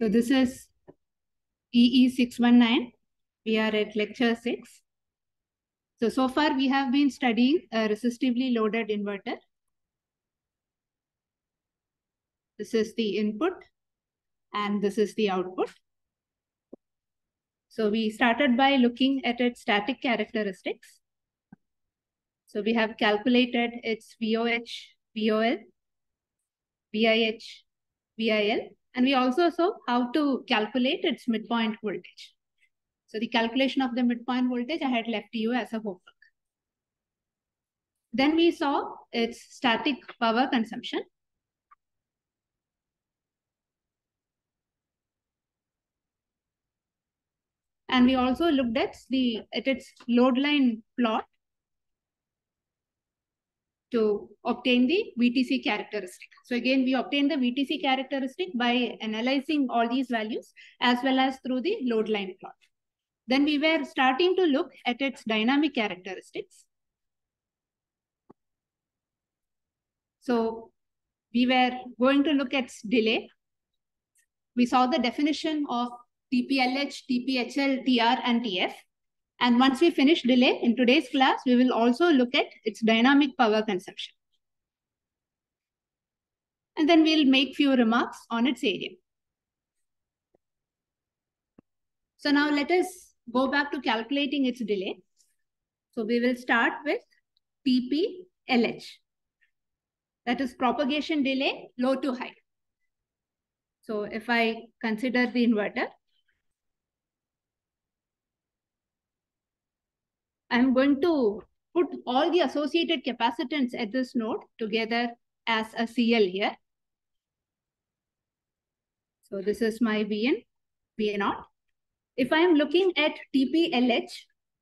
So this is EE619. We are at lecture 6. So far we have been studying a resistively loaded inverter. This is the input and this is the output. So we started by looking at its static characteristics. So we have calculated its VOH, VOL, VIH, VIL, and we also saw how to calculate its midpoint voltage. So the calculation of the midpoint voltage I had left to you as a homework. Then we saw its static power consumption. And we also looked at its load line plot to obtain the VTC characteristic. So again, we obtained the VTC characteristic by analyzing all these values as well as through the load line plot. Then we were starting to look at its dynamic characteristics. So we were going to look at delay. We saw the definition of TPLH, TPHL, TR, and TF. And once we finish delay in today's class, we will also look at its dynamic power consumption. And then we'll make few remarks on its area. So now let us go back to calculating its delay. So we will start with TPLH. That is propagation delay, low to high. So if I consider the inverter, I'm going to put all the associated capacitance at this node together as a CL here. So this is my VN, VA0. If I am looking at TPLH,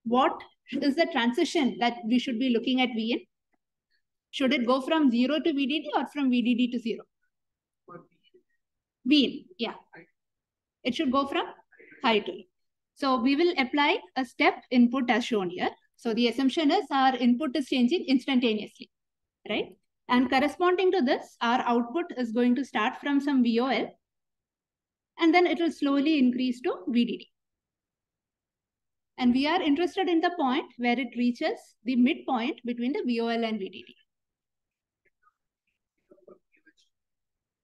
what is the transition that we should be looking at VN? Should it go from 0 to VDD or from VDD to 0? VN, yeah. It should go from high to low. So we will apply a step input as shown here. So the assumption is our input is changing instantaneously, right? And corresponding to this, our output is going to start from some VOL, and then it will slowly increase to VDD. And we are interested in the point where it reaches the midpoint between the VOL and VDD.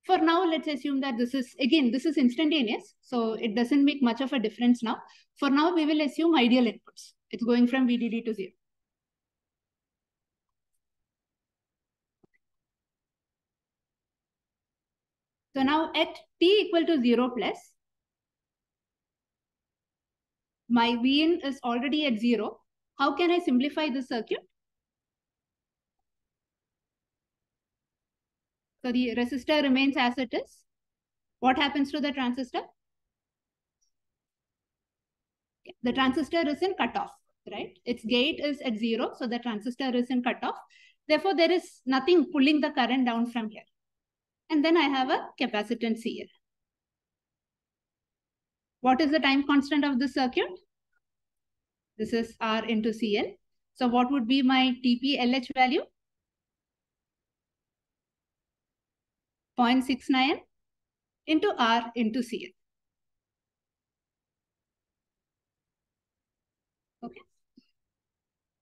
For now, let's assume that this is instantaneous. So it doesn't make much of a difference now. For now, we will assume ideal inputs. It's going from VDD to 0. So now at t equal to 0 plus, my Vin is already at 0. How can I simplify this circuit? So the resistor remains as it is. What happens to the transistor? The transistor is in cutoff, right? Its gate is at 0, so the transistor is in cutoff. Therefore, there is nothing pulling the current down from here. And then I have a capacitance here. What is the time constant of this circuit? This is R into CL. So what would be my TPLH value? 0.69 into R into CL. Okay.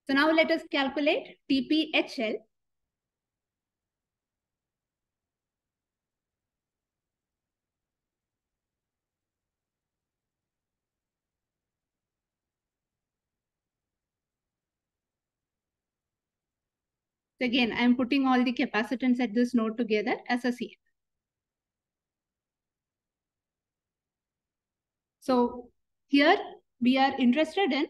So now let us calculate TPHL. So again, I'm putting all the capacitance at this node together as a CL. So here we are interested in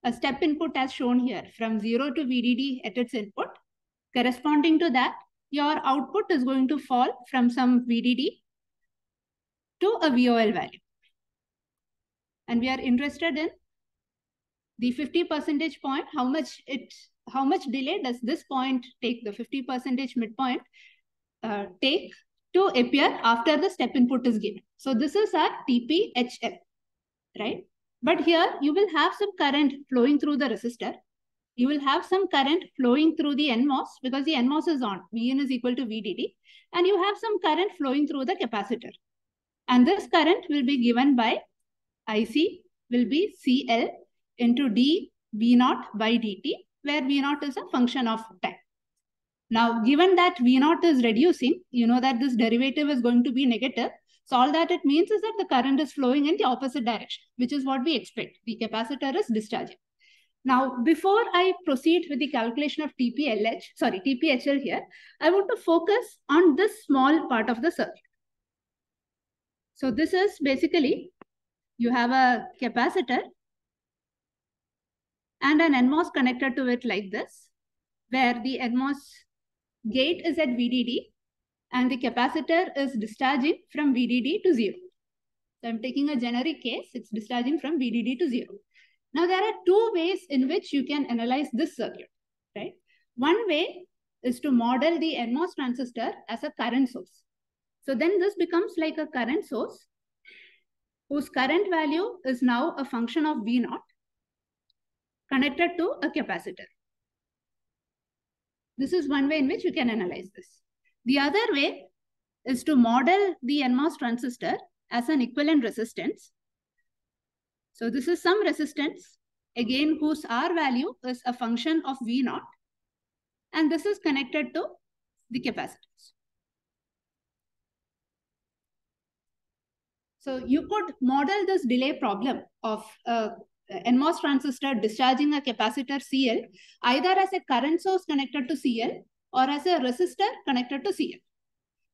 a step input as shown here from 0 to VDD at its input. Corresponding to that, your output is going to fall from some VDD to a VOL value. And we are interested in the 50% point, how much delay does this point take, the 50% midpoint take to appear after the step input is given. So this is our TPHL, right? But here you will have some current flowing through the resistor. You will have some current flowing through the NMOS because the NMOS is on. Vn is equal to VDD. And you have some current flowing through the capacitor. And this current will be given by IC will be CL into d V0 by dt, where V0 is a function of time. Now, given that V0 is reducing, you know that this derivative is going to be negative. So all that it means is that the current is flowing in the opposite direction, which is what we expect. The capacitor is discharging. Now, before I proceed with the calculation of TPHL here, I want to focus on this small part of the circuit. So this is basically, you have a capacitor and an NMOS connected to it like this, where the NMOS gate is at VDD and the capacitor is discharging from VDD to 0. So I'm taking a generic case, it's discharging from VDD to 0. Now there are two ways in which you can analyze this circuit, right? One way is to model the NMOS transistor as a current source. So then this becomes like a current source whose current value is now a function of V0 connected to a capacitor. This is one way in which you can analyze this. The other way is to model the NMOS transistor as an equivalent resistance. So this is some resistance, again, whose R value is a function of V0, and this is connected to the capacitance. So you could model this delay problem of NMOS transistor discharging a capacitor CL either as a current source connected to CL or as a resistor connected to CL.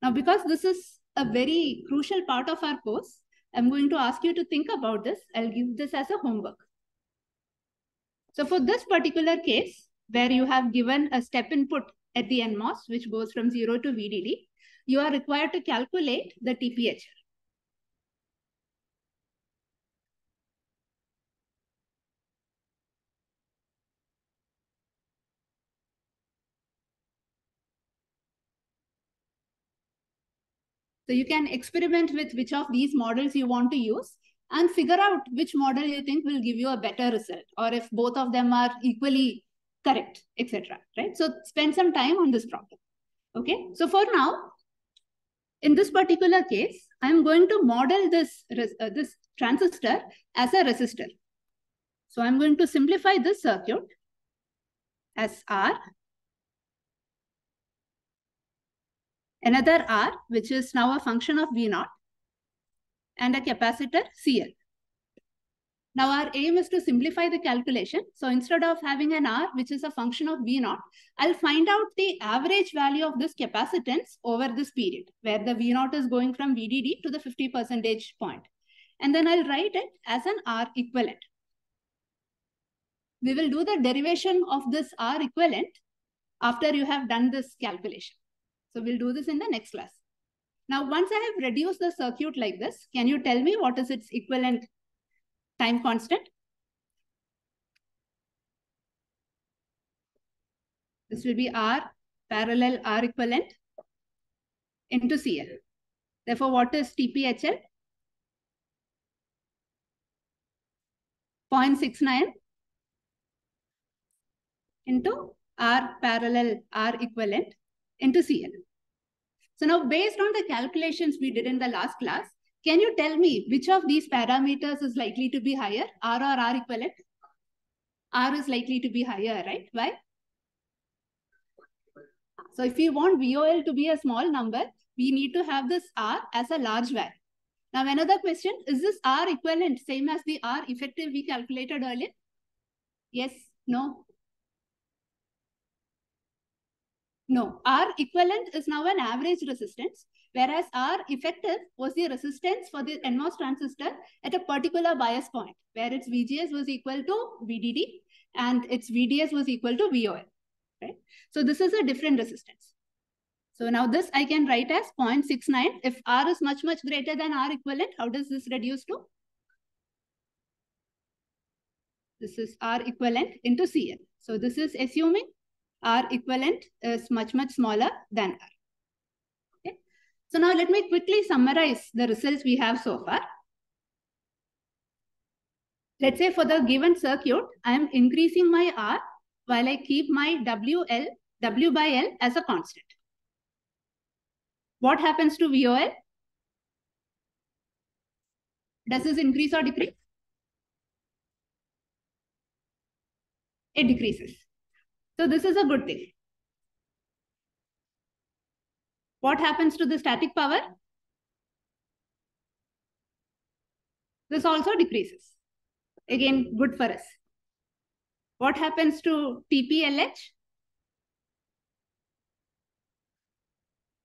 Now, because this is a very crucial part of our course, I'm going to ask you to think about this. I'll give this as a homework. So for this particular case, where you have given a step input at the NMOS, which goes from 0 to VDD, you are required to calculate the TPHL. So you can experiment with which of these models you want to use and figure out which model you think will give you a better result, or if both of them are equally correct, etc. Right? So spend some time on this problem. Okay. So for now, in this particular case, I'm going to model this transistor as a resistor. So I'm going to simplify this circuit as R, another R, which is now a function of V0, and a capacitor CL. Now our aim is to simplify the calculation. So instead of having an R, which is a function of V0, I'll find out the average value of this capacitance over this period, where the V0 is going from VDD to the 50% point. And then I'll write it as an R equivalent. We will do the derivation of this R equivalent after you have done this calculation. So we'll do this in the next class. Now, once I have reduced the circuit like this, can you tell me what is its equivalent time constant? This will be R parallel R equivalent into CL. Therefore, what is TPHL? 0.69 into R parallel R equivalent into CL. So now, based on the calculations we did in the last class, can you tell me which of these parameters is likely to be higher, R or R equivalent? R is likely to be higher, right? Why? So if you want VOL to be a small number, we need to have this R as a large value. Now, another question, is this R equivalent same as the R effective we calculated earlier? Yes, no? No, R equivalent is now an average resistance, whereas R effective was the resistance for the NMOS transistor at a particular bias point, where its VGS was equal to VDD and its VDS was equal to VOL, right? So this is a different resistance. So now this I can write as 0.69. If R is much, much greater than R equivalent, how does this reduce to? This is R equivalent into CL. So this is assuming R equivalent is much, much smaller than R. Okay. So now let me quickly summarize the results we have so far. Let's say for the given circuit, I am increasing my R while I keep my W by L as a constant. What happens to VOL? Does this increase or decrease? It decreases. So this is a good thing. What happens to the static power? This also decreases. Again, good for us. What happens to TPLH?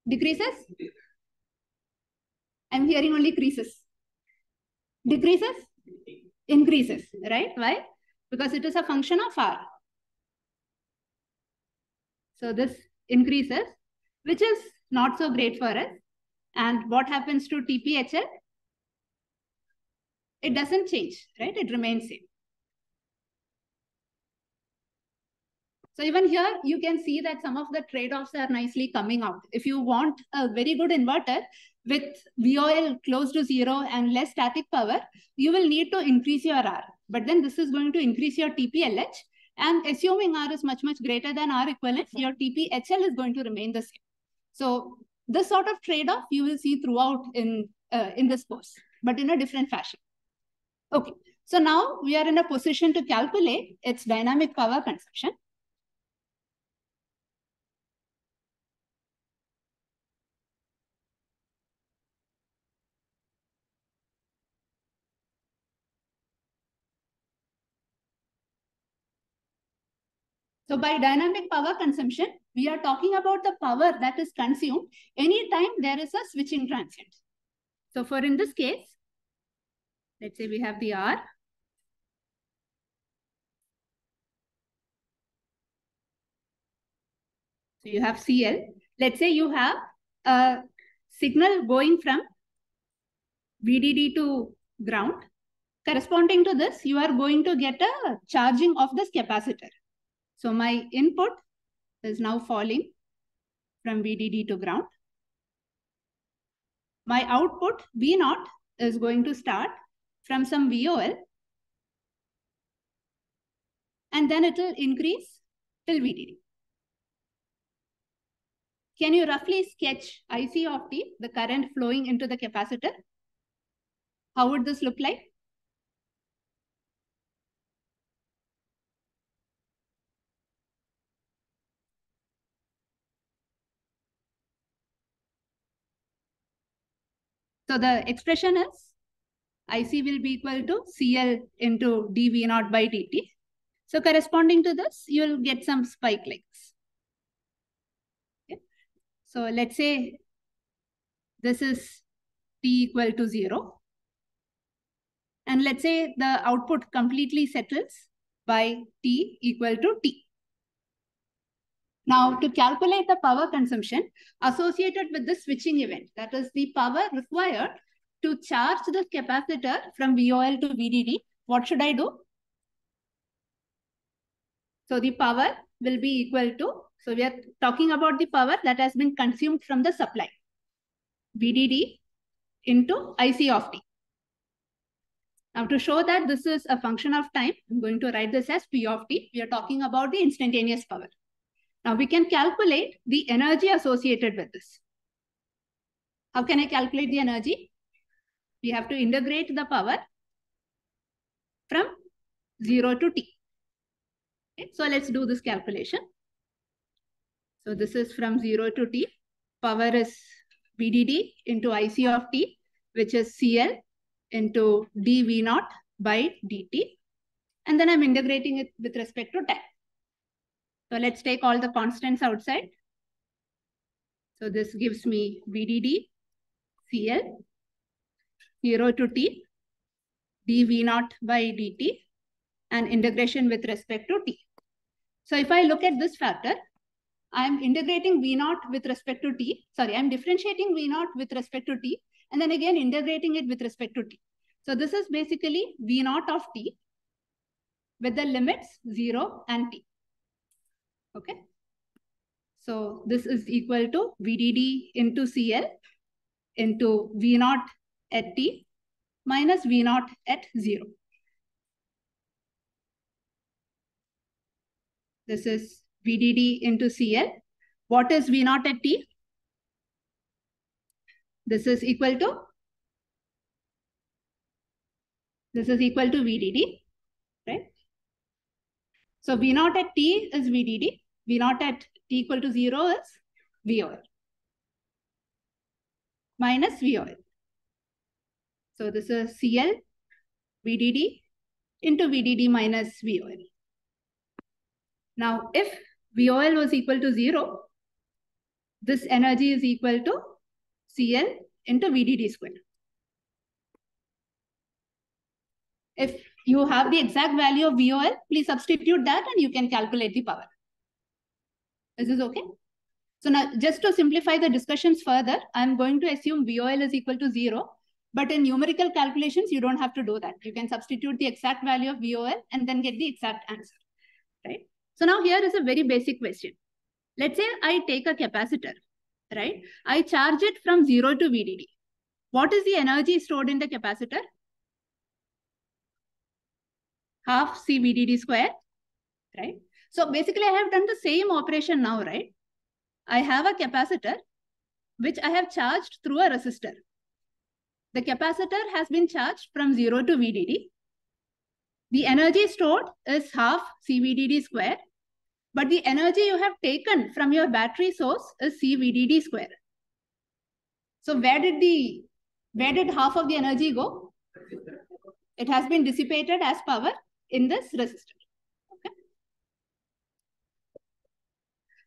Decreases? I'm hearing only creases. Decreases? Increases, right? Why? Because it is a function of R. So this increases, which is not so great for us. And what happens to TPHL? It doesn't change, right? It remains same. So even here, you can see that some of the trade-offs are nicely coming out. If you want a very good inverter with VOL close to 0 and less static power, you will need to increase your R. But then this is going to increase your TPLH. And assuming R is much, much greater than R equivalent, your TPHL is going to remain the same. So this sort of trade-off you will see throughout in this course, but in a different fashion. Okay, so now we are in a position to calculate its dynamic power consumption. So by dynamic power consumption, we are talking about the power that is consumed anytime there is a switching transient. So for in this case, let's say we have the R. So you have CL. Let's say you have a signal going from VDD to ground. Corresponding to this, you are going to get a charging of this capacitor. So my input is now falling from VDD to ground. My output V0 is going to start from some VOL, and then it will increase till VDD. Can you roughly sketch IC of T, the current flowing into the capacitor? How would this look like? So the expression is IC will be equal to CL into dV0 by dt. So corresponding to this, you'll get some spike like this. Okay. So let's say this is T equal to 0. And let's say the output completely settles by T equal to T. Now, to calculate the power consumption associated with the switching event, that is the power required to charge the capacitor from VOL to VDD, what should I do? So the power will be equal to, so we are talking about the power that has been consumed from the supply, VDD into IC of T. Now to show that this is a function of time, I'm going to write this as P of T. We are talking about the instantaneous power. Now we can calculate the energy associated with this. How can I calculate the energy? We have to integrate the power from 0 to T. Okay, so let's do this calculation. So this is from 0 to T. Power is VDD into IC of T, which is CL into dV0 by dt. And then I'm integrating it with respect to time. So let's take all the constants outside. So this gives me VDD, CL, 0 to T, dV0 by dt, and integration with respect to T. So if I look at this factor, I'm integrating V0 with respect to T. Sorry, I'm differentiating V0 with respect to T, and then again integrating it with respect to T. So this is basically V0 of T with the limits 0 and T. Okay. So this is equal to VDD into CL into V0 at T minus V0 at 0. This is VDD into CL. What is V0 at T? This is equal to This is equal to VDD, right? So V0 at T is VDD. V0 at T equal to 0 is VOL minus VOL. So this is CL VDD into VDD minus VOL. Now, if VOL was equal to 0, this energy is equal to CL into VDD square. If you have the exact value of VOL, please substitute that and you can calculate the power. Is this okay? So now, just to simplify the discussions further, I'm going to assume VOL is equal to 0. But in numerical calculations, you don't have to do that. You can substitute the exact value of VOL and then get the exact answer, right? So now here is a very basic question. Let's say I take a capacitor, right? I charge it from 0 to VDD. What is the energy stored in the capacitor? Half C VDD square, right? So basically I have done the same operation now, right? I have a capacitor which I have charged through a resistor. The capacitor has been charged from 0 to VDD. The energy stored is half CVDD square, but the energy you have taken from your battery source is CVDD square. So where did half of the energy go? It has been dissipated as power in this resistor. Okay.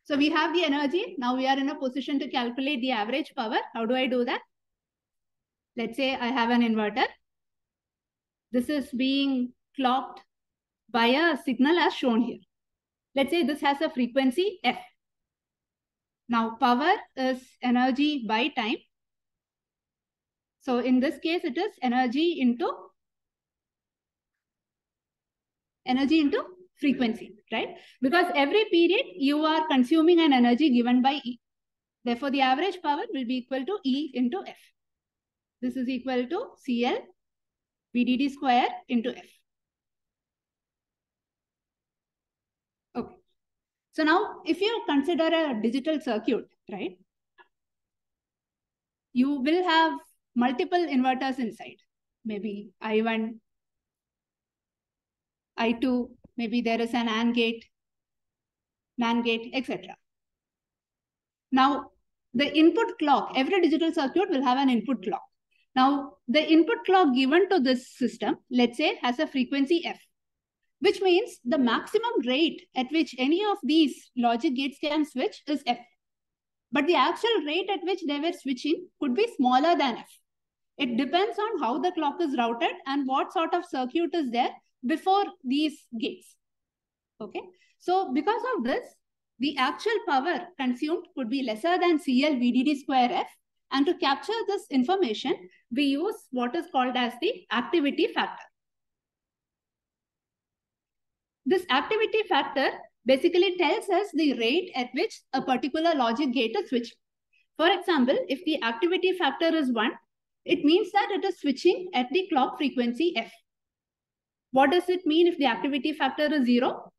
So we have the energy. Now we are in a position to calculate the average power. How do I do that? Let's say I have an inverter. This is being clocked by a signal as shown here. Let's say this has a frequency F. Now power is energy by time. So in this case, it is energy into frequency, right? Because every period you are consuming an energy given by E. Therefore, the average power will be equal to E into F. This is equal to CL VDD square into F. Okay. So now, if you consider a digital circuit, right, you will have multiple inverters inside. Maybe I1, I2, maybe there is an AND gate, NAND gate, etc. Now, the input clock, every digital circuit will have an input clock. Now, the input clock given to this system, let's say, has a frequency F, which means the maximum rate at which any of these logic gates can switch is F. But the actual rate at which they were switching could be smaller than F. It depends on how the clock is routed and what sort of circuit is there before these gates. Okay. So because of this, the actual power consumed could be lesser than CL VDD square F. And to capture this information, we use what is called as the activity factor. This activity factor basically tells us the rate at which a particular logic gate is switching. For example, if the activity factor is 1, it means that it is switching at the clock frequency F. What does it mean if the activity factor is 0?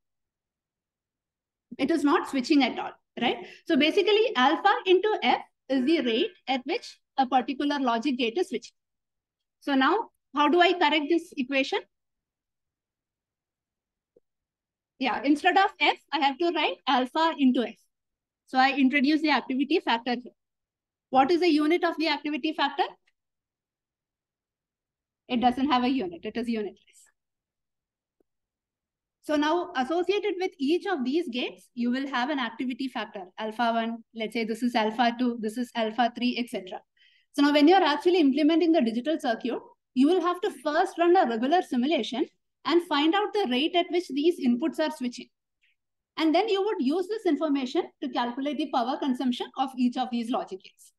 It is not switching at all, right? So basically, alpha into F is the rate at which a particular logic gate is switching. So now, how do I correct this equation? Yeah, instead of F, I have to write alpha into F. So I introduce the activity factor here. What is the unit of the activity factor? It doesn't have a unit. It is unitless. So now associated with each of these gates, you will have an activity factor, alpha 1, let's say this is alpha 2, this is alpha 3, etc. So now when you're actually implementing the digital circuit, you will have to first run a regular simulation and find out the rate at which these inputs are switching. And then you would use this information to calculate the power consumption of each of these logic gates.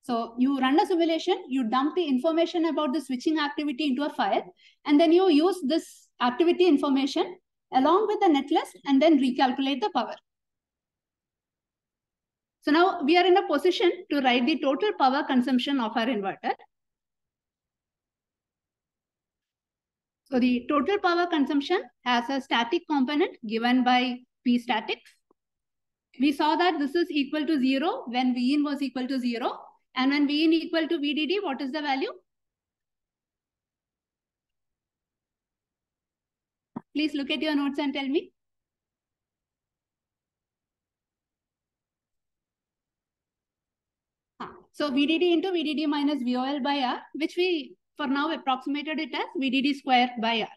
So you run a simulation, you dump the information about the switching activity into a file, and then you use this activity information along with the netlist and then recalculate the power. So now we are in a position to write the total power consumption of our inverter. So the total power consumption has a static component given by P static. We saw that this is equal to 0 when Vin was equal to 0. And when Vin equal to VDD, what is the value? Please look at your notes and tell me. So VDD into VDD minus VOL by R, which we for now approximated it as VDD square by R,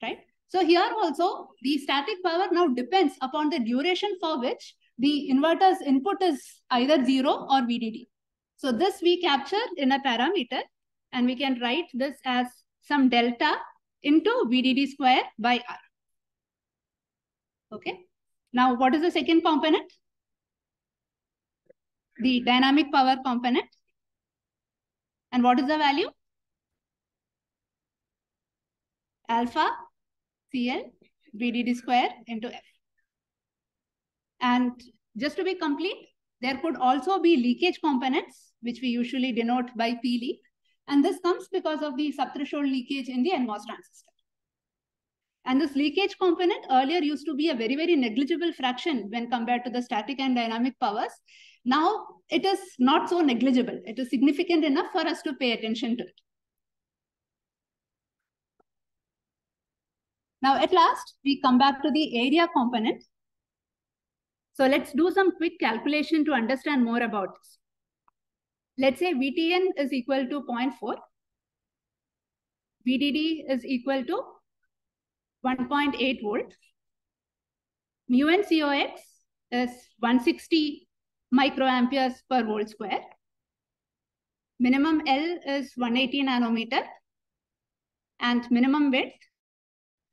right? So here also the static power now depends upon the duration for which the inverter's input is either 0 or VDD. So this we capture in a parameter and we can write this as some delta into VDD square by R. Okay. Now what is the second component? The dynamic power component. And what is the value? Alpha CL VDD square into F. And just to be complete, there could also be leakage components, which we usually denote by P leak. And this comes because of the subthreshold leakage in the NMOS transistor. And this leakage component earlier used to be a very, very negligible fraction when compared to the static and dynamic powers. Now it is not so negligible. It is significant enough for us to pay attention to it. Now at last, we come back to the area component. So let's do some quick calculation to understand more about this. Let's say VTN is equal to 0.4. VDD is equal to 1.8 volt. Mu n COX is 160 microamperes per volt square. Minimum L is 180 nanometer. And minimum width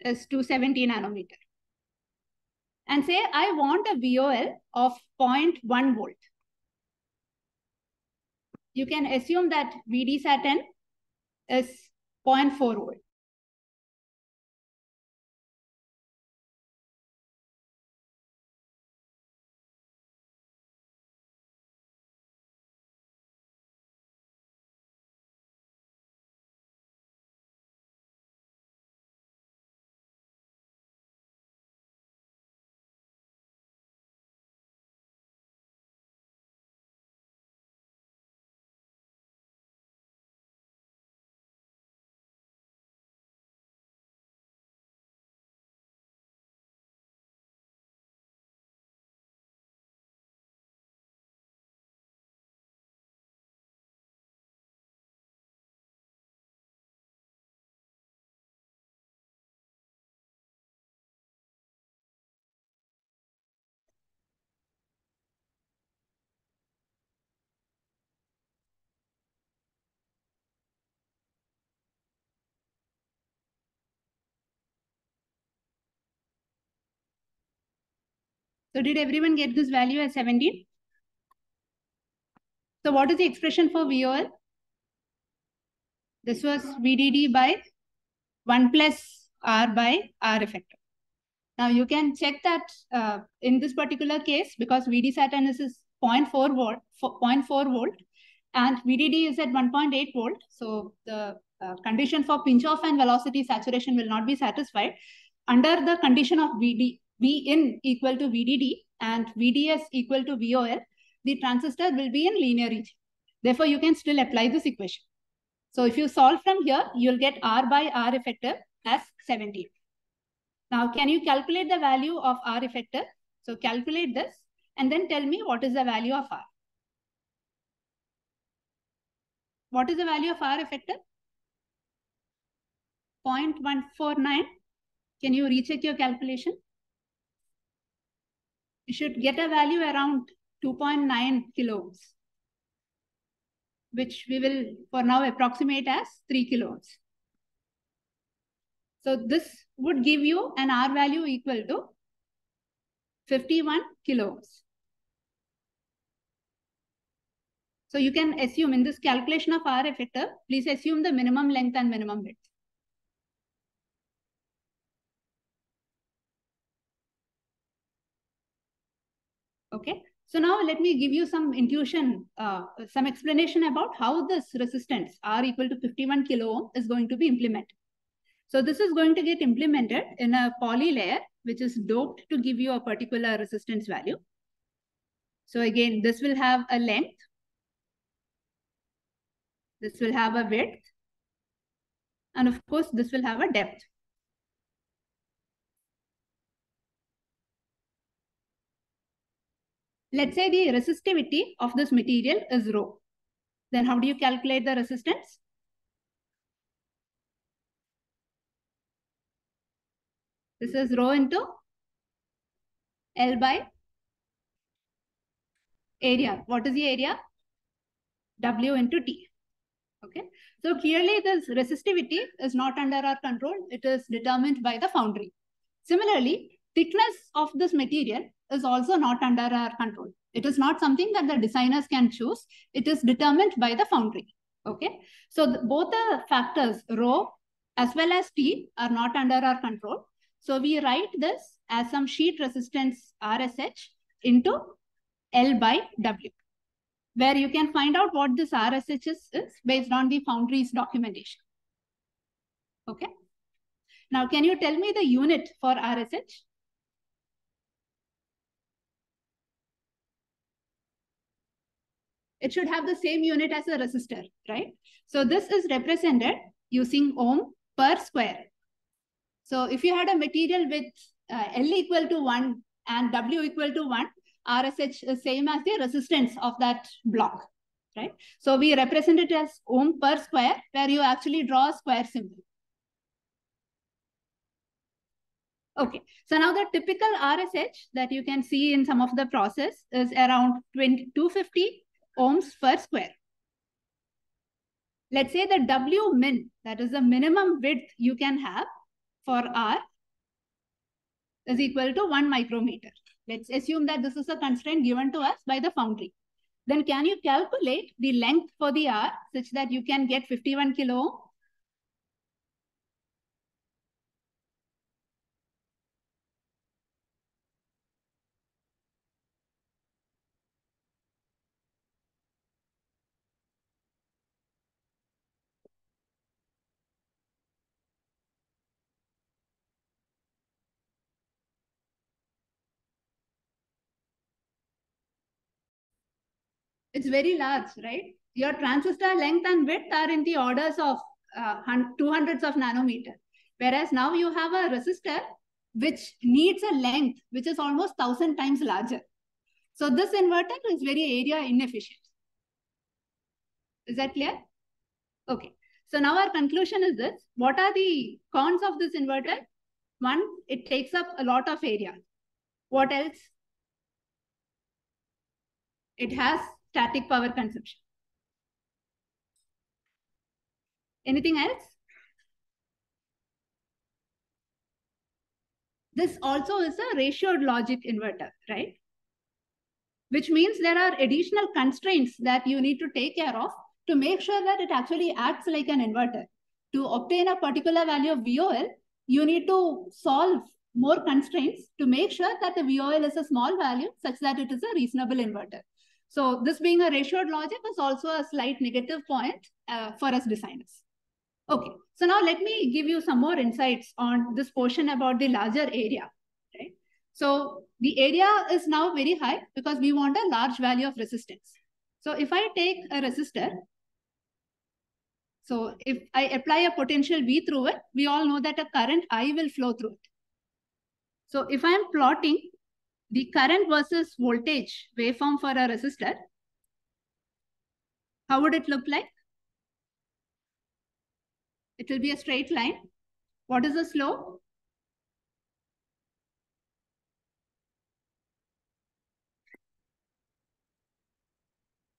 is 270 nanometer. And say I want a VOL of 0.1 volt. You can assume that VD sat n is 0.4 volt. So did everyone get this value as 17? So what is the expression for VOL? This was VDD by 1 plus R by R effective. Now you can check that in this particular case, because VD sat n is 0.4 volt, 0.4 volt, and VDD is at 1.8 volt. So the condition for pinch off and velocity saturation will not be satisfied. Under the condition of V in equal to VDD and VDS equal to VOL, the transistor will be in linear region. Therefore, you can still apply this equation. So if you solve from here, you'll get R by R effective as 17. Now, can you calculate the value of R effective? So calculate this and then tell me what is the value of R. What is the value of R effective? 0.149. Can you recheck your calculation? You should get a value around 2.9 kilo ohms, which we will for now approximate as 3 kilo ohms. So this would give you an R value equal to 51 kilo ohms. So you can assume in this calculation of R effective, please assume the minimum length and minimum width. Okay. So now let me give you some intuition, some explanation about how this resistance R equal to 51 kilo ohm is going to be implemented. So this is going to get implemented in a poly layer, which is doped to give you a particular resistance value. So again, this will have a length. This will have a width. And of course, this will have a depth. Let's say the resistivity of this material is rho. Then how do you calculate the resistance? This is rho into L by area. What is the area? W into T. Okay. So clearly this resistivity is not under our control. It is determined by the foundry. Similarly, thickness of this material is also not under our control. It is not something that the designers can choose. It is determined by the foundry. Okay. So both the factors rho as well as T are not under our control. So we write this as some sheet resistance RSH into L by W, where you can find out what this RSH is based on the foundry's documentation. Okay. Now, can you tell me the unit for RSH? It should have the same unit as a resistor, right? So this is represented using ohm per square. So if you had a material with L equal to 1 and W equal to 1, RSH is same as the resistance of that block, right? So we represent it as ohm per square, where you actually draw a square symbol. Okay, so now the typical RSH that you can see in some of the process is around 250 ohms per square. Let's say the W min, that is the minimum width you can have for R, is equal to 1 micrometer. Let's assume that this is a constraint given to us by the foundry. Then can you calculate the length for the R such that you can get 51 kilo ohm? It's very large, right? Your transistor length and width are in the orders of 200s of nanometer. Whereas now you have a resistor which needs a length which is almost 1,000 times larger. So this inverter is very area inefficient. Is that clear? Okay. So now our conclusion is this. What are the cons of this inverter? One, it takes up a lot of area. What else? It has static power consumption. Anything else? This also is a ratioed logic inverter, right? Which means there are additional constraints that you need to take care of to make sure that it actually acts like an inverter. To obtain a particular value of VOL, you need to solve more constraints to make sure that the VOL is a small value such that it is a reasonable inverter. So this being a ratioed logic is also a slight negative point for us designers. Okay, so now let me give you some more insights on this portion about the larger area, right? So the area is now very high because we want a large value of resistance. So if I take a resistor, so if I apply a potential V through it, we all know that a current I will flow through it. So if I'm plotting the current versus voltage waveform for a resistor, how would it look like? It will be a straight line. What is the slope?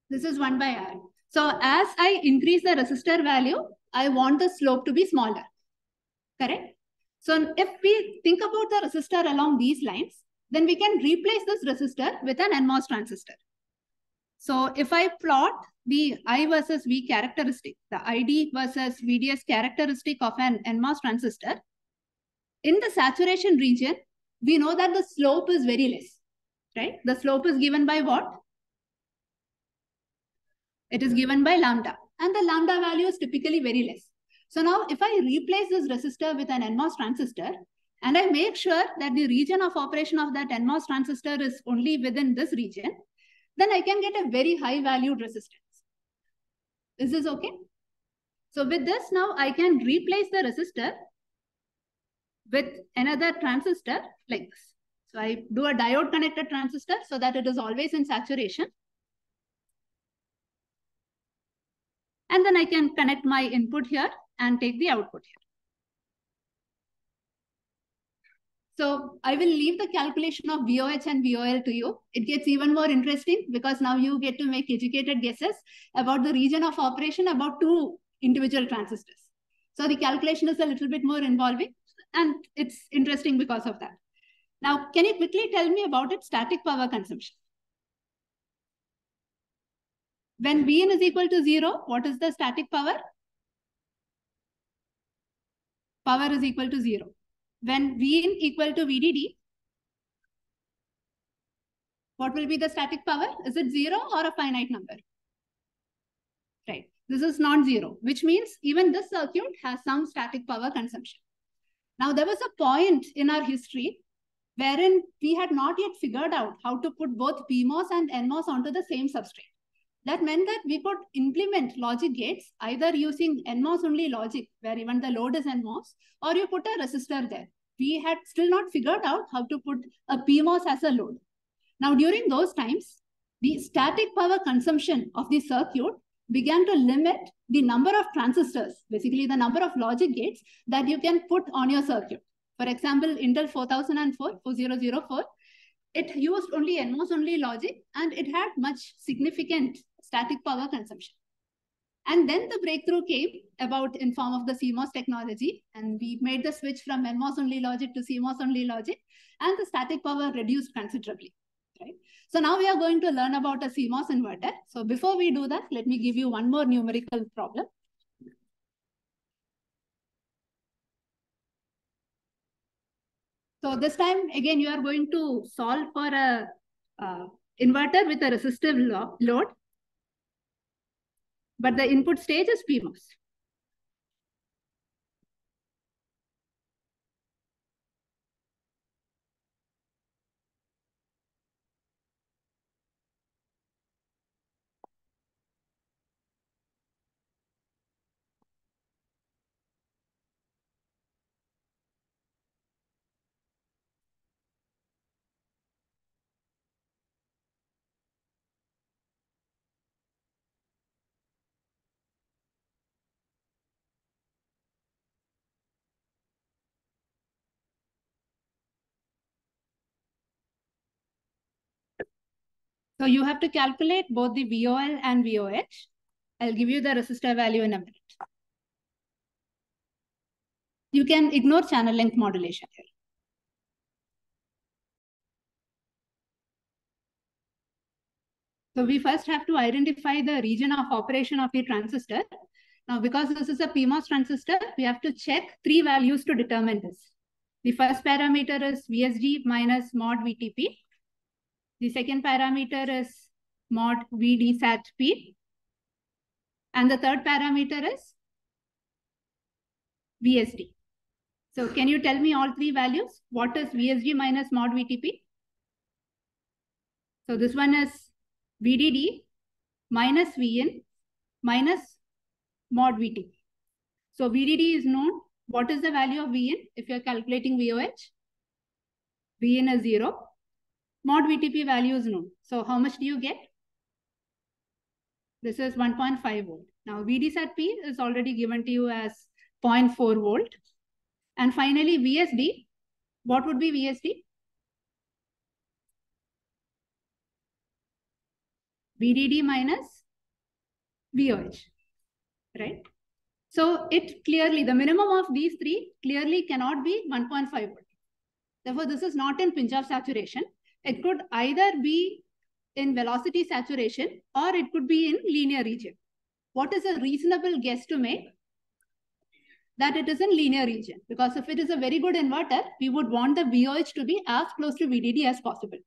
This is 1 by R. So as I increase the resistor value, I want the slope to be smaller. Correct? So if we think about the resistor along these lines, then we can replace this resistor with an NMOS transistor. So if I plot the I versus V characteristic, the ID versus VDS characteristic of an NMOS transistor, in the saturation region, we know that the slope is very less, right? The slope is given by what? It is given by lambda, and the lambda value is typically very less. So now if I replace this resistor with an NMOS transistor, and I make sure that the region of operation of that NMOS transistor is only within this region, then I can get a very high valued resistance. Is this okay? So with this now I can replace the resistor with another transistor like this. So I do a diode connected transistor so that it is always in saturation. And then I can connect my input here and take the output here. So I will leave the calculation of VOH and VOL to you. It gets even more interesting because now you get to make educated guesses about the region of operation about two individual transistors. So the calculation is a little bit more involving and it's interesting because of that. Now, can you quickly tell me about its static power consumption? When Vin is equal to 0, what is the static power? Power is equal to 0. When Vin equal to VDD, what will be the static power? Is it 0 or a finite number? Right. This is non-zero, which means even this circuit has some static power consumption. Now, there was a point in our history wherein we had not yet figured out how to put both PMOS and NMOS onto the same substrate. That meant that we could implement logic gates either using NMOS only logic, where even the load is NMOS, or you put a resistor there. We had still not figured out how to put a PMOS as a load. Now, during those times, the static power consumption of the circuit began to limit the number of transistors, basically the number of logic gates that you can put on your circuit. For example, Intel 4004, it used only NMOS only logic and it had much significant static power consumption. And then the breakthrough came about in form of the CMOS technology, and we made the switch from NMOS only logic to CMOS only logic, and the static power reduced considerably. Right? So now we are going to learn about a CMOS inverter. So before we do that, let me give you one more numerical problem. So this time, again, you are going to solve for a inverter with a resistive load, but the input stage is PMOS. So you have to calculate both the VOL and VOH. I'll give you the resistor value in a minute. You can ignore channel length modulation here. So we first have to identify the region of operation of the transistor. Now, because this is a PMOS transistor, we have to check three values to determine this. The first parameter is VSG minus mod VTP. The second parameter is mod VD sat P. And the third parameter is VSD. So can you tell me all three values? What is VSG minus mod VTP? So this one is VDD minus Vin minus mod VTP. So VDD is known. What is the value of Vin if you're calculating VOH? Vin is 0. Mod VTP value is known. So how much do you get? This is 1.5 volt. Now VD sat P is already given to you as 0.4 volt. And finally VSD. What would be VSD? VDD minus VOH, right? So it clearly, the minimum of these three clearly cannot be 1.5 volt. Therefore, this is not in pinch-off saturation. It could either be in velocity saturation or it could be in linear region. What is a reasonable guess to make? That it is in linear region. Because if it is a very good inverter, we would want the VOH to be as close to VDD as possible.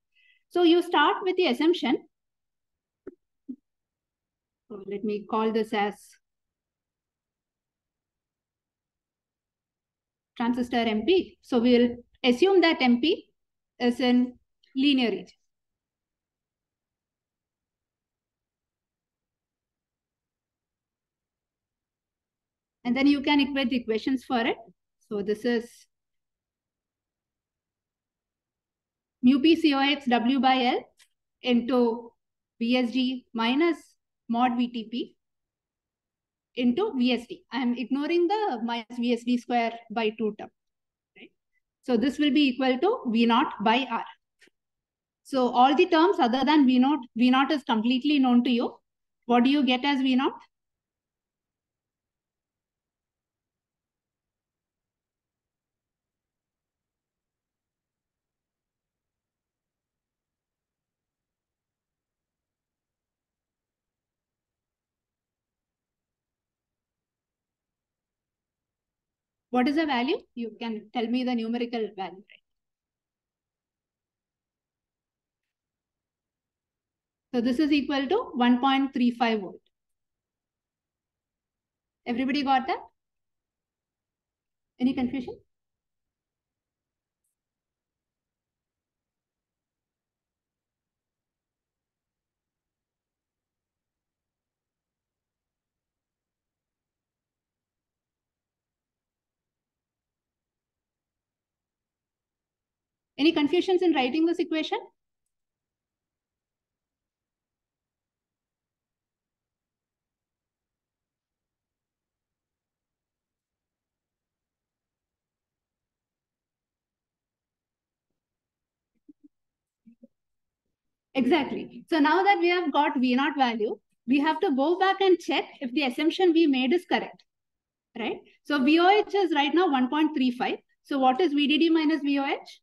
So you start with the assumption. So let me call this as transistor MP. So we'll assume that MP is in linear region. And then you can equate the equations for it. So this is mu p COX W by L into VSG minus mod VTP into VSD. I am ignoring the minus VSD square by 2 term. Right? So this will be equal to V0 by R. So all the terms other than V0 is completely known to you. What do you get as V0? What is the value? You can tell me the numerical value. Right? So this is equal to 1.35 volt. Everybody got that? Any confusion? Any confusions in writing this equation? Exactly. So now that we have got V0 value, we have to go back and check if the assumption we made is correct. Right? So VOH is right now 1.35. So what is VDD minus VOH?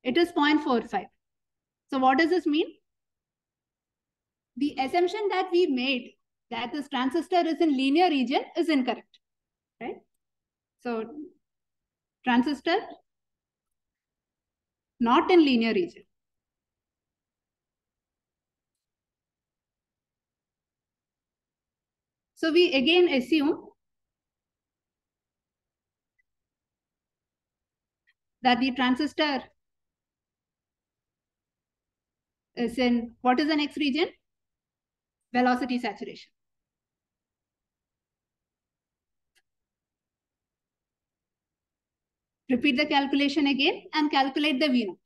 It is 0.45. So what does this mean? The assumption that we made that this transistor is in linear region is incorrect. Right? So transistor not in linear region. So we again assume that the transistor is in, what is the next region? Velocity saturation. Repeat the calculation again and calculate the V0.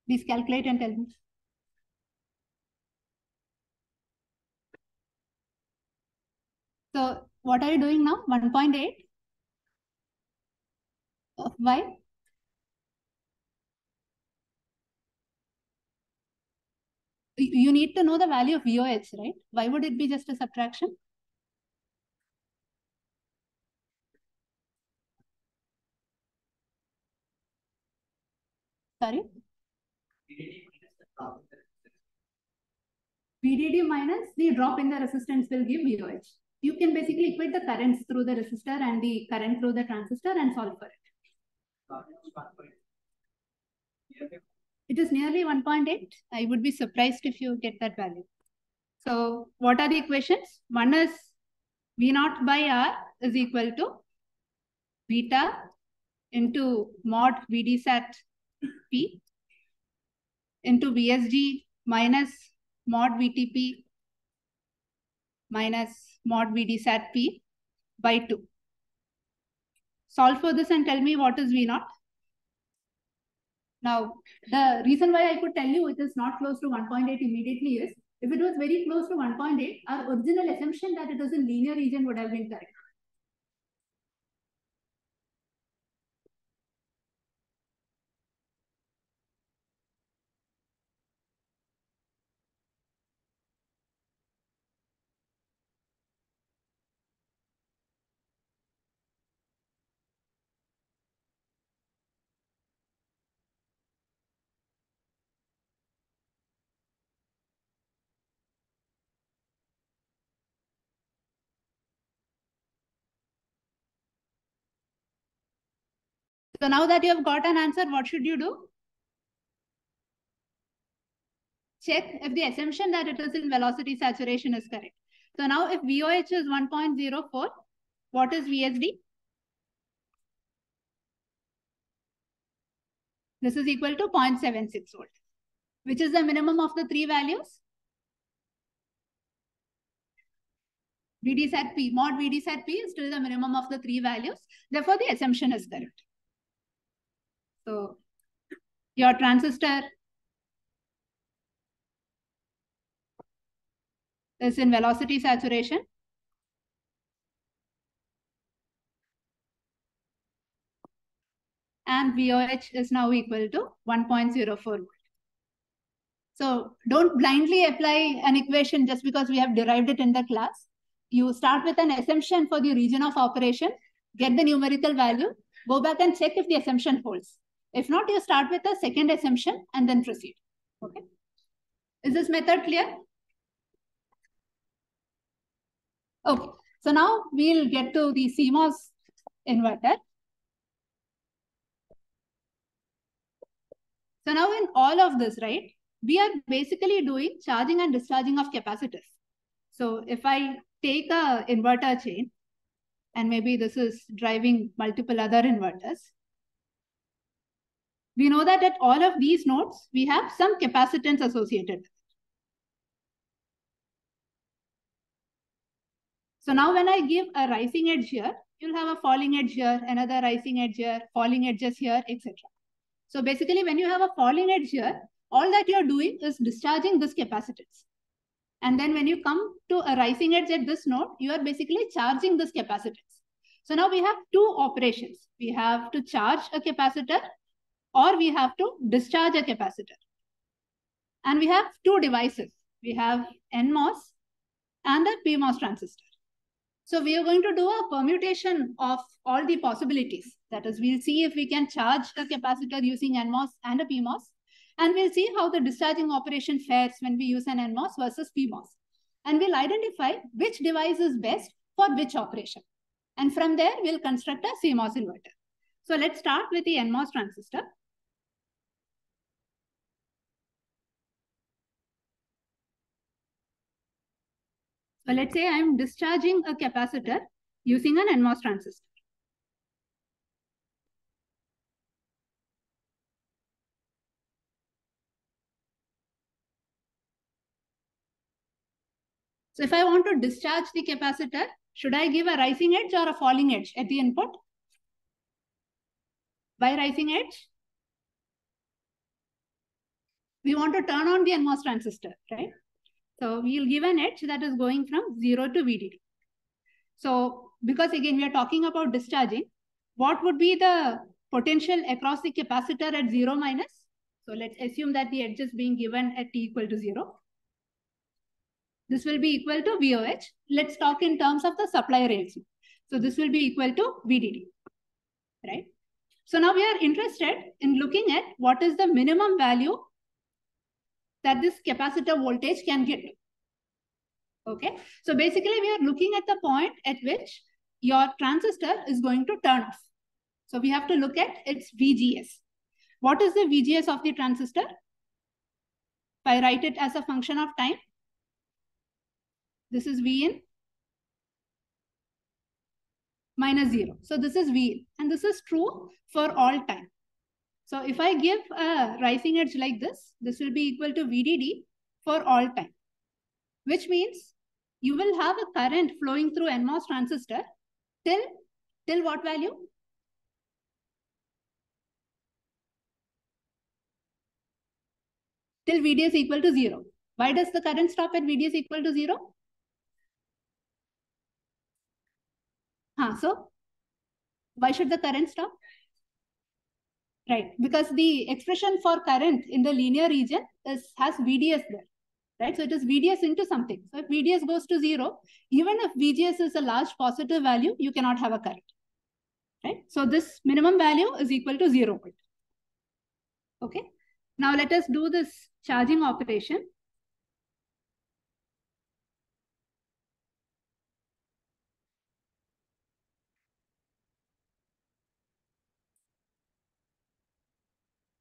Please calculate and tell me. So what are you doing now? 1.8? Why? You need to know the value of VOH, right? Why would it be just a subtraction? Sorry? VDD minus the drop in the resistance will give VOH. You can basically equate the currents through the resistor and the current through the transistor and solve for it. It is nearly 1.8. I would be surprised if you get that value. So what are the equations? One is V0 by R is equal to beta into mod VD sat P into VSG minus mod VTP minus mod VD sat P by 2. Solve for this and tell me what is V0. Now, the reason why I could tell you it is not close to 1.8 immediately is, if it was very close to 1.8, our original assumption that it is in linear region would have been correct. So now that you have got an answer, what should you do? Check if the assumption that it is in velocity saturation is correct. So now if VOH is 1.04, what is VSD? This is equal to 0.76 volt. Which is the minimum of the three values? VD sat P, mod VD sat P is still the minimum of the three values. Therefore, the assumption is correct. So your transistor is in velocity saturation. And VOH is now equal to 1.04 volt. So don't blindly apply an equation just because we have derived it in the class. You start with an assumption for the region of operation, get the numerical value, go back and check if the assumption holds. If not, you start with a second assumption and then proceed. Okay. Is this method clear? Okay. So now we'll get to the CMOS inverter. So now in all of this, right, we are basically doing charging and discharging of capacitors. So if I take a inverter chain, and maybe this is driving multiple other inverters, we know that at all of these nodes, we have some capacitance associated. So now when I give a rising edge here, you'll have a falling edge here, another rising edge here, falling edges here, etc. So basically, when you have a falling edge here, all that you're doing is discharging this capacitance. And then when you come to a rising edge at this node, you are basically charging this capacitance. So now we have two operations. We have to charge a capacitor or we have to discharge a capacitor. And we have two devices. We have NMOS and a PMOS transistor. So we are going to do a permutation of all the possibilities. That is, we'll see if we can charge a capacitor using NMOS and a PMOS. And we'll see how the discharging operation fares when we use an NMOS versus PMOS. And we'll identify which device is best for which operation. And from there, we'll construct a CMOS inverter. So let's start with the NMOS transistor. So let's say I'm discharging a capacitor using an NMOS transistor. So if I want to discharge the capacitor, should I give a rising edge or a falling edge at the input? By rising edge, we want to turn on the NMOS transistor, right? So we'll give an edge that is going from 0 to VDD. So because again, we are talking about discharging, what would be the potential across the capacitor at 0 minus? So let's assume that the edge is being given at t equal to 0. This will be equal to VOH. Let's talk in terms of the supply rails. So this will be equal to VDD, right? So now we are interested in looking at what is the minimum value that this capacitor voltage can get to. Okay, so basically we are looking at the point at which your transistor is going to turn off. So we have to look at its VGS. What is the VGS of the transistor? If I write it as a function of time, this is V in minus 0. So this is V in, and this is true for all time. So if I give a rising edge like this will be equal to VDD for all time, which means you will have a current flowing through NMOS transistor till what value? Till VD is equal to 0. Why does the current stop at VD is equal to 0? So why should the current stop? Right, because the expression for current in the linear region has VDS there, right? So it is VDS into something. So if VDS goes to 0, even if VGS is a large positive value, you cannot have a current, right? So this minimum value is equal to 0 volt. Okay, now let us do this charging operation.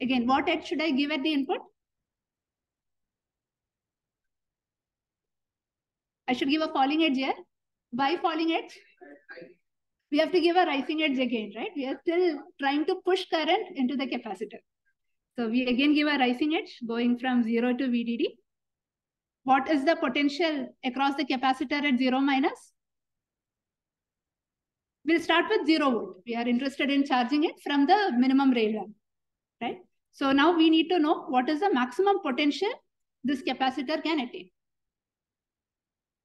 Again, what edge should I give at the input? I should give a falling edge here. Why falling edge? We have to give a rising edge again, right? We are still trying to push current into the capacitor. So we again give a rising edge going from 0 to VDD. What is the potential across the capacitor at 0 minus? We'll start with 0 volt. We are interested in charging it from the minimum rail value, right? So now we need to know what is the maximum potential this capacitor can attain.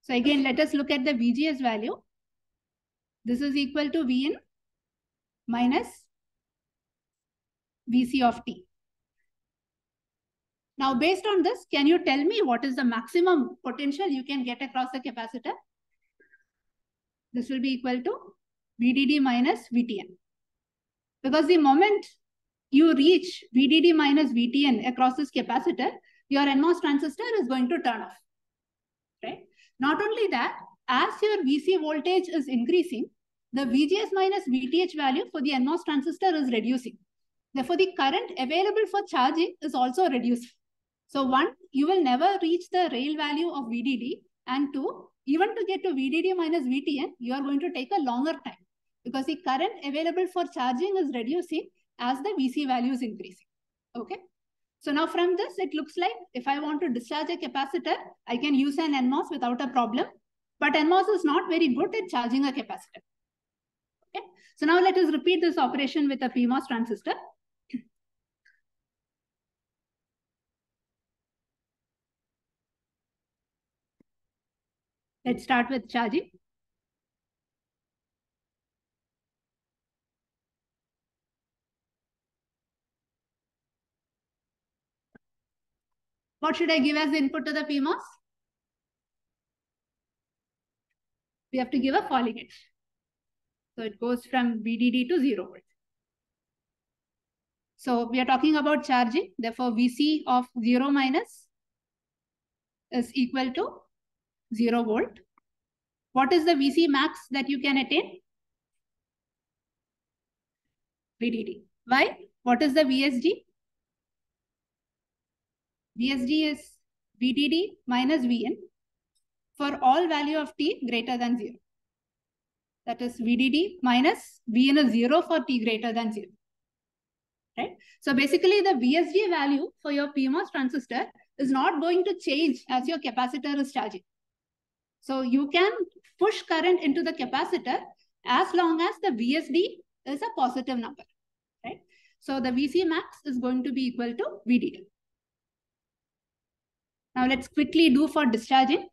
So again, let us look at the VGS value. This is equal to Vin minus Vc of t. Now, based on this, can you tell me what is the maximum potential you can get across the capacitor? This will be equal to VDD minus VTN. Because the moment you reach VDD minus VTN across this capacitor, your NMOS transistor is going to turn off, right? Not only that, as your VC voltage is increasing, the VGS minus VTH value for the NMOS transistor is reducing. Therefore, the current available for charging is also reduced. So one, you will never reach the rail value of VDD. And two, even to get to VDD minus VTN, you are going to take a longer time because the current available for charging is reducing as the VC value is increasing. Okay. So now from this, it looks like if I want to discharge a capacitor, I can use an NMOS without a problem. But NMOS is not very good at charging a capacitor. Okay. So now let us repeat this operation with a PMOS transistor. Let's start with charging. What should I give as the input to the PMOS? We have to give a falling edge. So it goes from VDD to 0 volt. So we are talking about charging. Therefore, VC of 0 minus is equal to 0 volt. What is the VC max that you can attain? VDD. Why? What is the VSG? VSG is VDD minus Vn for all value of t greater than 0. That is VDD minus Vn is 0 for t greater than 0. Right? So basically the VSG value for your PMOS transistor is not going to change as your capacitor is charging. So you can push current into the capacitor as long as the VSD is a positive number, right? So the VC max is going to be equal to VDD. Now let's quickly do for discharging.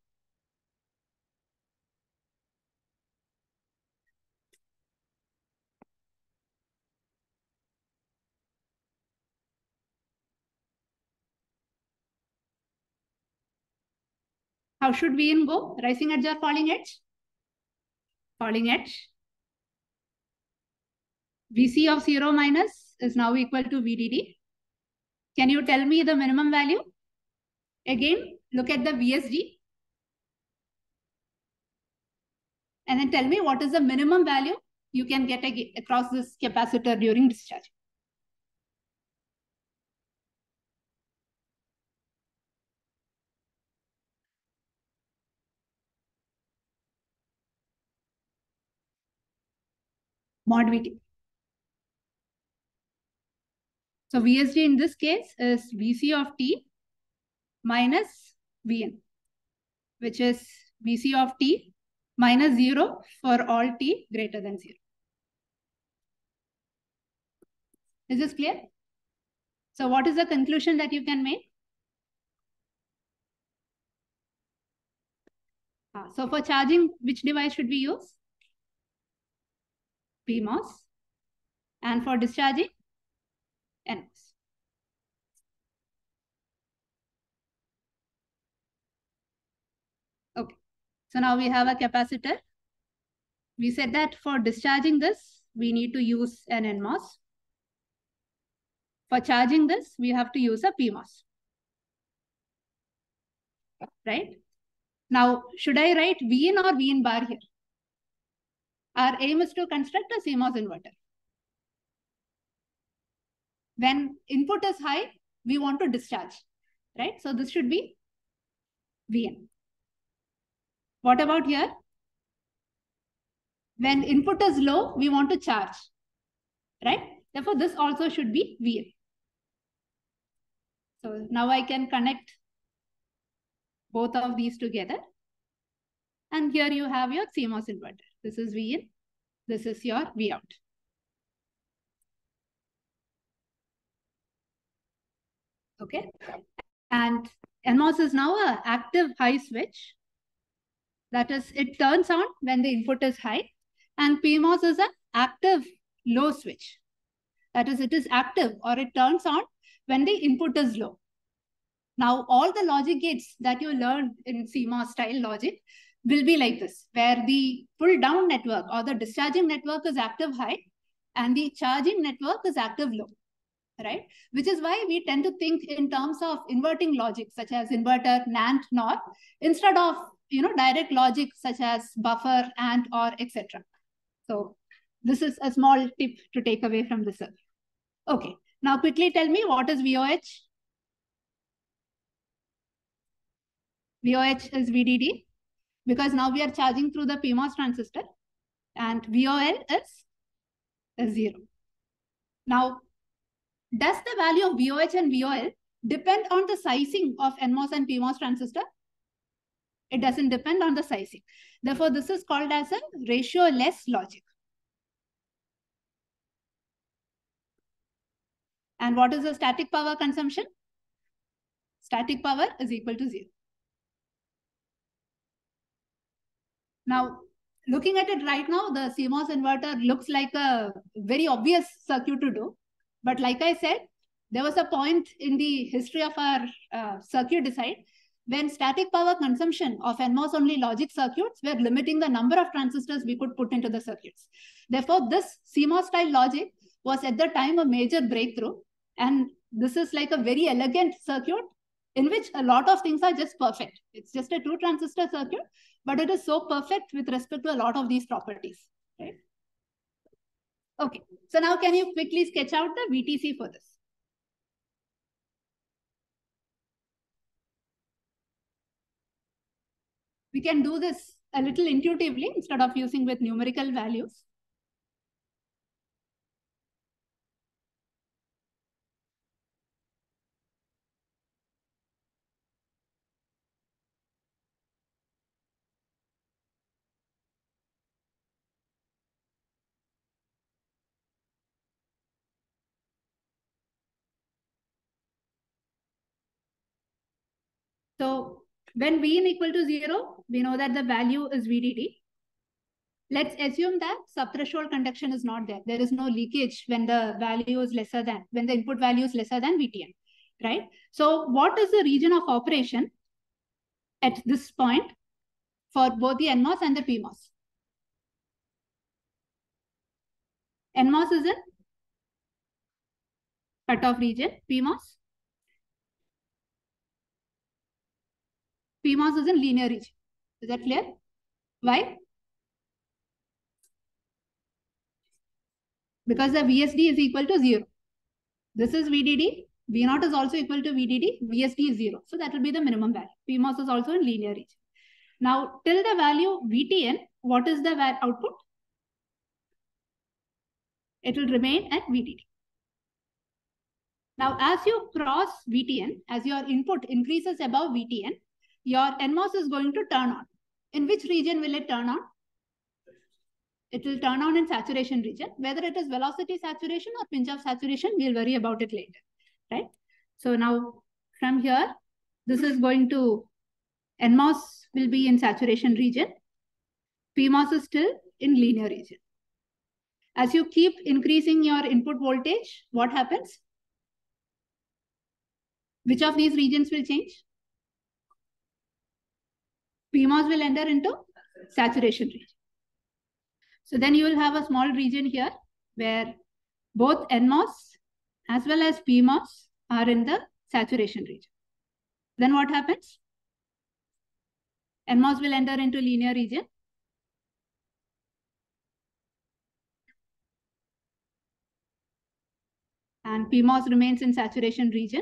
How should Vn go? Rising edge or falling edge? Falling edge. VC of 0 minus is now equal to VDD. Can you tell me the minimum value? Again, look at the VSG. And then tell me what is the minimum value you can get across this capacitor during discharge. Mod VT. So VSG in this case is VC of t minus Vn, which is VC of t minus 0 for all t greater than 0. Is this clear? So what is the conclusion that you can make? So for charging, which device should we use? PMOS. And for discharging, NMOS. Okay. So now we have a capacitor. We said that for discharging this, we need to use an NMOS. For charging this, we have to use a PMOS. Right? Now, should I write Vin or Vin bar here? Our aim is to construct a CMOS inverter. When input is high, we want to discharge, right? So this should be Vn. What about here? When input is low, we want to charge, right? Therefore, this also should be VL. So now I can connect both of these together. And here you have your CMOS inverter. This is V in, this is your V out. Okay. And NMOS is now an active high switch. That is, it turns on when the input is high. And PMOS is an active low switch. That is, it is active or it turns on when the input is low. Now, all the logic gates that you learned in CMOS style logic will be like this, where the pull down network or the discharging network is active high and the charging network is active low, right? Which is why we tend to think in terms of inverting logic, such as inverter, NAND, NOR, instead of direct logic such as buffer, AND, or etc. So this is a small tip to take away from this. Okay, now quickly tell me, what is VOH? VOH is VDD, because now we are charging through the PMOS transistor, and VOL is 0. Now, does the value of VOH and VOL depend on the sizing of NMOS and PMOS transistor? It doesn't depend on the sizing. Therefore, this is called as a ratio-less logic. And what is the static power consumption? Static power is equal to 0. Now, looking at it right now, the CMOS inverter looks like a very obvious circuit to do. But like I said, there was a point in the history of our circuit design when static power consumption of NMOS only logic circuits were limiting the number of transistors we could put into the circuits. Therefore, this CMOS style logic was at the time a major breakthrough. And this is like a very elegant circuit in which a lot of things are just perfect. It's just a 2 transistor circuit, but it is so perfect with respect to a lot of these properties, right? Okay, so now can you quickly sketch out the VTC for this? We can do this a little intuitively instead of using with numerical values. So when Vin equal to 0, we know that the value is VDD. Let's assume that subthreshold conduction is not there. There is no leakage when the value is lesser than, when the input value is lesser than VTN, right? So what is the region of operation at this point for both the NMOS and the PMOS? NMOS is in cutoff region, PMOS is in linear region. Is that clear? Why? Because the VSD is equal to 0. This is VDD. V0 is also equal to VDD. VSD is 0. So that will be the minimum value. PMOS is also in linear region. Now, till the value VTN, what is the output? It will remain at VDD. Now, as you cross VTN, as your input increases above VTN, your NMOS is going to turn on. In which region will it turn on? It will turn on in saturation region. Whether it is velocity saturation or pinch off saturation, we'll worry about it later, right? So now from here, this is going to, NMOS will be in saturation region. PMOS is still in linear region. As you keep increasing your input voltage, what happens? Which of these regions will change? PMOS will enter into saturation region. So then you will have a small region here where both NMOS as well as PMOS are in the saturation region. Then what happens? NMOS will enter into linear region. And PMOS remains in saturation region.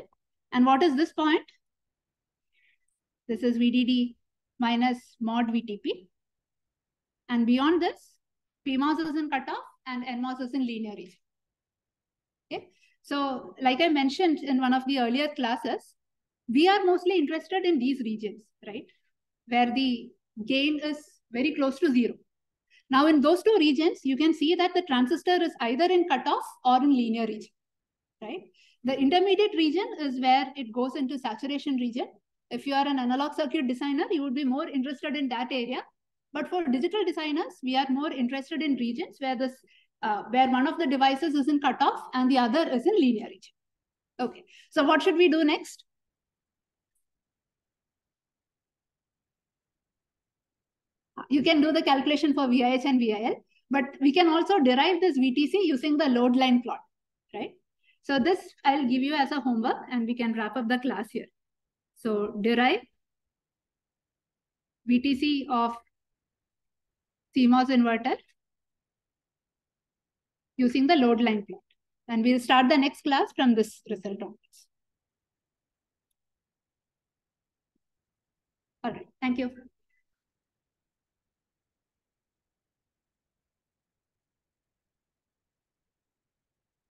And what is this point? This is VDD minus mod VTP. And beyond this, PMOS is in cutoff and NMOS is in linear region. Okay. So like I mentioned in one of the earlier classes, we are mostly interested in these regions, right? Where the gain is very close to 0. Now in those two regions, you can see that the transistor is either in cutoff or in linear region, right? The intermediate region is where it goes into saturation region. If you are an analog circuit designer, you would be more interested in that area. But for digital designers, we are more interested in regions where where one of the devices is in cutoff and the other is in linear region. Okay, so what should we do next? You can do the calculation for VIH and VIL, but we can also derive this VTC using the load line plot, right? So this I'll give you as a homework and we can wrap up the class here. So derive VTC of CMOS inverter using the load line plot. And we'll start the next class from this result onwards. All right, thank you.